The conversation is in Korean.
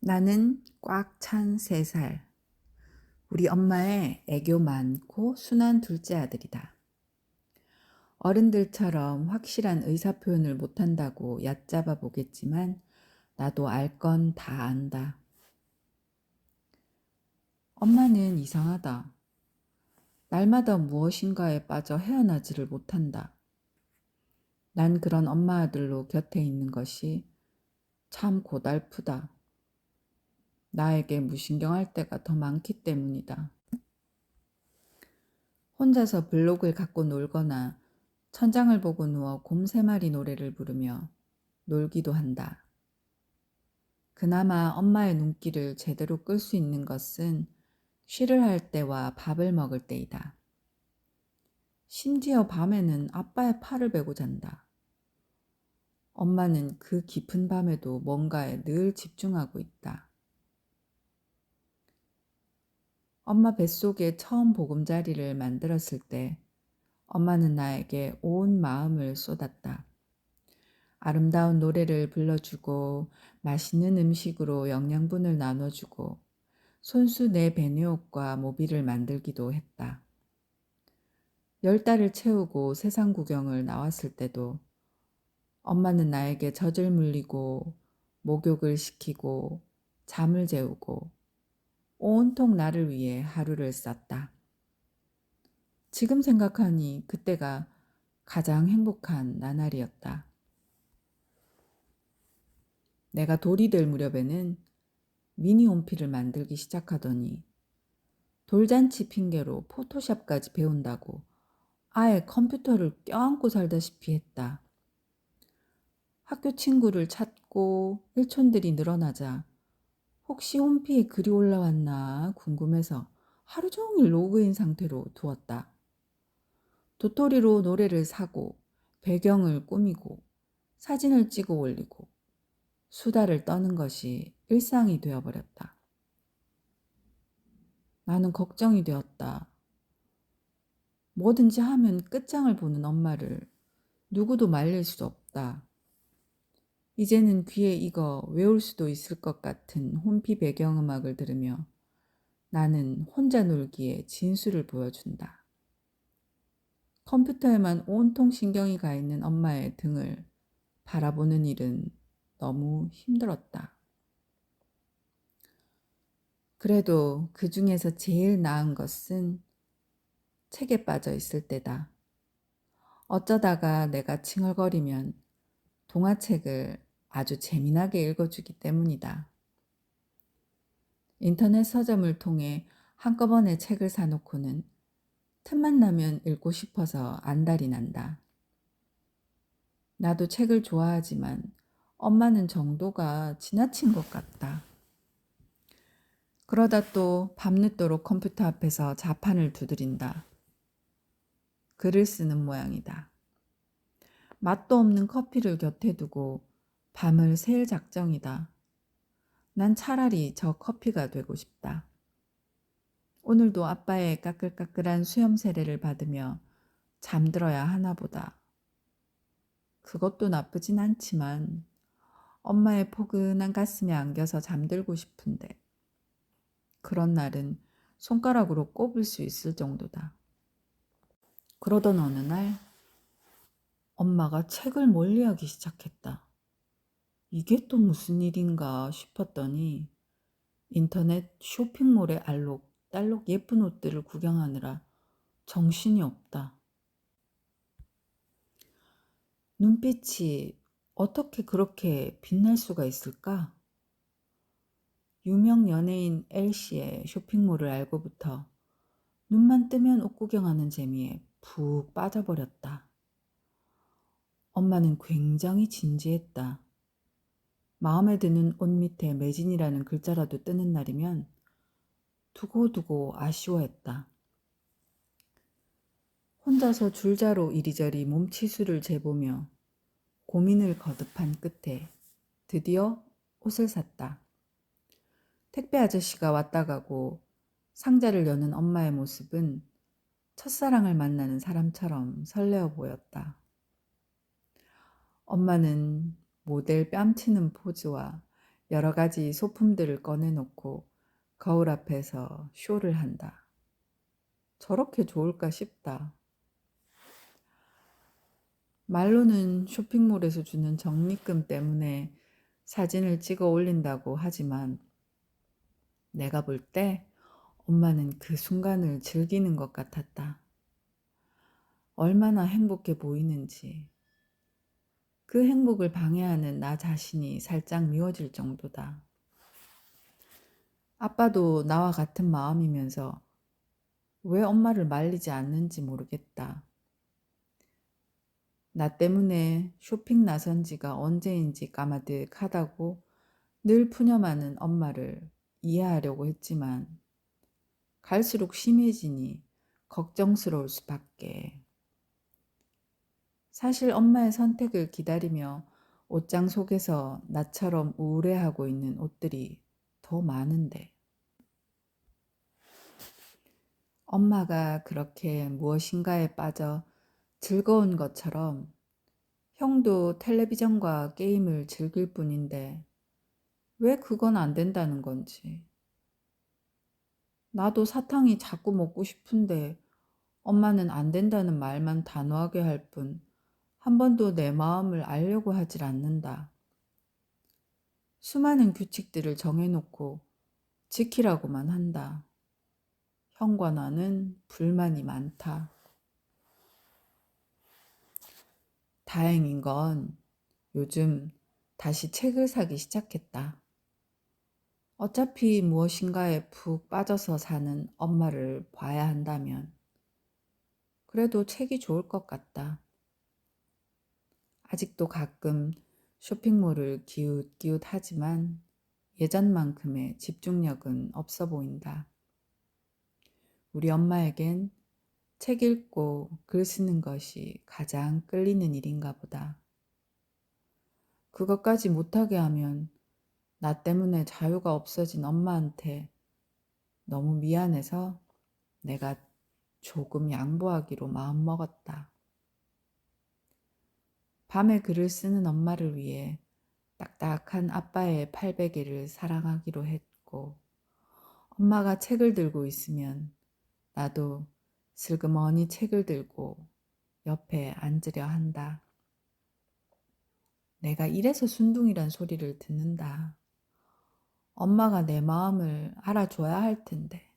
나는 꽉 찬 3살. 우리 엄마의 애교 많고 순한 둘째 아들이다. 어른들처럼 확실한 의사표현을 못한다고 얕잡아 보겠지만 나도 알 건 다 안다. 엄마는 이상하다. 날마다 무엇인가에 빠져 헤어나지를 못한다. 난 그런 엄마 아들로 곁에 있는 것이 참 고달프다. 나에게 무신경할 때가 더 많기 때문이다. 혼자서 블록을 갖고 놀거나 천장을 보고 누워 곰 3마리 노래를 부르며 놀기도 한다. 그나마 엄마의 눈길을 제대로 끌 수 있는 것은 쉬를 할 때와 밥을 먹을 때이다. 심지어 밤에는 아빠의 팔을 베고 잔다. 엄마는 그 깊은 밤에도 뭔가에 늘 집중하고 있다. 엄마 뱃속에 처음 보금자리를 만들었을 때 엄마는 나에게 온 마음을 쏟았다. 아름다운 노래를 불러주고 맛있는 음식으로 영양분을 나눠주고 손수 내 배뉴옷과 모비를 만들기도 했다. 10달을 채우고 세상 구경을 나왔을 때도 엄마는 나에게 젖을 물리고 목욕을 시키고 잠을 재우고 온통 나를 위해 하루를 썼다. 지금 생각하니 그때가 가장 행복한 나날이었다. 내가 돌이 될 무렵에는 미니 홈피를 만들기 시작하더니 돌잔치 핑계로 포토샵까지 배운다고 아예 컴퓨터를 껴안고 살다시피 했다. 학교 친구를 찾고 일촌들이 늘어나자 혹시 홈피에 글이 올라왔나 궁금해서 하루 종일 로그인 상태로 두었다. 도토리로 노래를 사고 배경을 꾸미고 사진을 찍어 올리고 수다를 떠는 것이 일상이 되어버렸다. 나는 걱정이 되었다. 뭐든지 하면 끝장을 보는 엄마를 누구도 말릴 수 없다. 이제는 귀에 익어 외울 수도 있을 것 같은 홈피 배경음악을 들으며 나는 혼자 놀기에 진수를 보여준다. 컴퓨터에만 온통 신경이 가 있는 엄마의 등을 바라보는 일은 너무 힘들었다. 그래도 그 중에서 제일 나은 것은 책에 빠져 있을 때다. 어쩌다가 내가 칭얼거리면 동화책을 아주 재미나게 읽어주기 때문이다. 인터넷 서점을 통해 한꺼번에 책을 사놓고는 틈만 나면 읽고 싶어서 안달이 난다. 나도 책을 좋아하지만 엄마는 정도가 지나친 것 같다. 그러다 또 밤늦도록 컴퓨터 앞에서 자판을 두드린다. 글을 쓰는 모양이다. 맛도 없는 커피를 곁에 두고 밤을 샐 작정이다. 난 차라리 저 커피가 되고 싶다. 오늘도 아빠의 까끌까끌한 수염 세례를 받으며 잠들어야 하나 보다. 그것도 나쁘진 않지만 엄마의 포근한 가슴에 안겨서 잠들고 싶은데 그런 날은 손가락으로 꼽을 수 있을 정도다. 그러던 어느 날 엄마가 책을 멀리하기 시작했다. 이게 또 무슨 일인가 싶었더니 인터넷 쇼핑몰의 알록달록 예쁜 옷들을 구경하느라 정신이 없다. 눈빛이 어떻게 그렇게 빛날 수가 있을까? 유명 연예인 L씨의 쇼핑몰을 알고부터 눈만 뜨면 옷 구경하는 재미에 푹 빠져버렸다. 엄마는 굉장히 진지했다. 마음에 드는 옷 밑에 매진이라는 글자라도 뜨는 날이면 두고두고 아쉬워했다. 혼자서 줄자로 이리저리 몸치수를 재보며 고민을 거듭한 끝에 드디어 옷을 샀다. 택배 아저씨가 왔다 가고 상자를 여는 엄마의 모습은 첫사랑을 만나는 사람처럼 설레어 보였다. 엄마는 모델 뺨치는 포즈와 여러 가지 소품들을 꺼내놓고 거울 앞에서 쇼를 한다. 저렇게 좋을까 싶다. 말로는 쇼핑몰에서 주는 적립금 때문에 사진을 찍어 올린다고 하지만 내가 볼 때 엄마는 그 순간을 즐기는 것 같았다. 얼마나 행복해 보이는지. 그 행복을 방해하는 나 자신이 살짝 미워질 정도다. 아빠도 나와 같은 마음이면서 왜 엄마를 말리지 않는지 모르겠다. 나 때문에 쇼핑 나선 지가 언제인지 까마득하다고 늘 푸념하는 엄마를 이해하려고 했지만 갈수록 심해지니 걱정스러울 수밖에. 사실 엄마의 선택을 기다리며 옷장 속에서 나처럼 우울해하고 있는 옷들이 더 많은데. 엄마가 그렇게 무엇인가에 빠져 즐거운 것처럼 형도 텔레비전과 게임을 즐길 뿐인데 왜 그건 안 된다는 건지. 나도 사탕이 자꾸 먹고 싶은데 엄마는 안 된다는 말만 단호하게 할 뿐 한 번도 내 마음을 알려고 하질 않는다. 수많은 규칙들을 정해놓고 지키라고만 한다. 형과 나는 불만이 많다. 다행인 건 요즘 다시 책을 사기 시작했다. 어차피 무엇인가에 푹 빠져서 사는 엄마를 봐야 한다면 그래도 책이 좋을 것 같다. 아직도 가끔 쇼핑몰을 기웃기웃하지만 예전만큼의 집중력은 없어 보인다. 우리 엄마에겐 책 읽고 글 쓰는 것이 가장 끌리는 일인가 보다. 그것까지 못하게 하면 나 때문에 자유가 없어진 엄마한테 너무 미안해서 내가 조금 양보하기로 마음먹었다. 밤에 글을 쓰는 엄마를 위해 딱딱한 아빠의 팔베개를 사랑하기로 했고, 엄마가 책을 들고 있으면 나도 슬그머니 책을 들고 옆에 앉으려 한다. 내가 이래서 순둥이란 소리를 듣는다. 엄마가 내 마음을 알아줘야 할 텐데.